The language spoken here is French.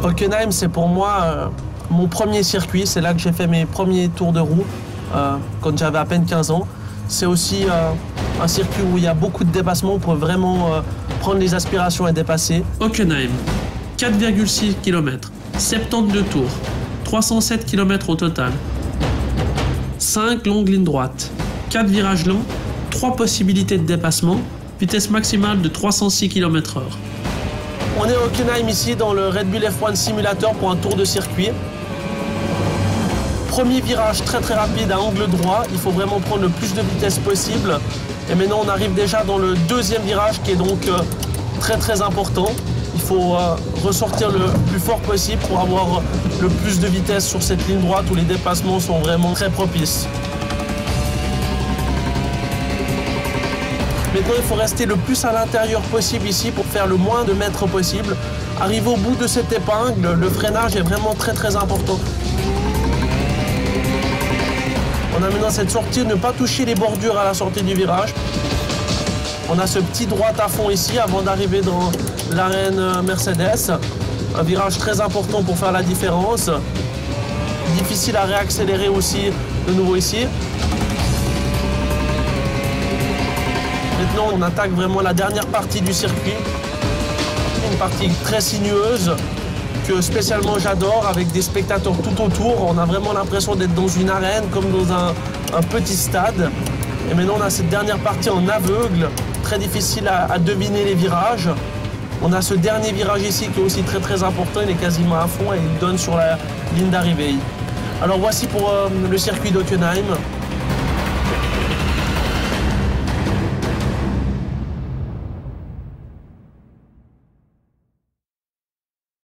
Hockenheim, c'est pour moi mon premier circuit. C'est là que j'ai fait mes premiers tours de roue quand j'avais à peine 15 ans. C'est aussi un circuit où il y a beaucoup de dépassements pour vraiment prendre les aspirations et dépasser. Hockenheim, 4,6 km, 72 tours, 307 km au total. 5 longues lignes droites, 4 virages lents, 3 possibilités de dépassement, vitesse maximale de 306 km/h. On est à Hockenheim ici dans le Red Bull F1 Simulator pour un tour de circuit. Premier virage très rapide à angle droit, il faut vraiment prendre le plus de vitesse possible. Et maintenant on arrive déjà dans le deuxième virage qui est donc très important. Il faut ressortir le plus fort possible pour avoir le plus de vitesse sur cette ligne droite où les dépassements sont vraiment très propices. Maintenant, il faut rester le plus à l'intérieur possible ici pour faire le moins de mètres possible. Arrivé au bout de cette épingle, le freinage est vraiment très important. On a maintenant cette sortie, ne pas toucher les bordures à la sortie du virage. On a ce petit droit à fond ici avant d'arriver dans l'arène Mercedes. Un virage très important pour faire la différence. Difficile à réaccélérer aussi de nouveau ici. Maintenant, on attaque vraiment la dernière partie du circuit. Une partie très sinueuse que spécialement j'adore avec des spectateurs tout autour. On a vraiment l'impression d'être dans une arène comme dans un petit stade. Et maintenant, on a cette dernière partie en aveugle, très difficile à deviner les virages. On a ce dernier virage ici qui est aussi très important. Il est quasiment à fond et il donne sur la ligne d'arrivée. Alors voici pour le circuit d'Hockenheim.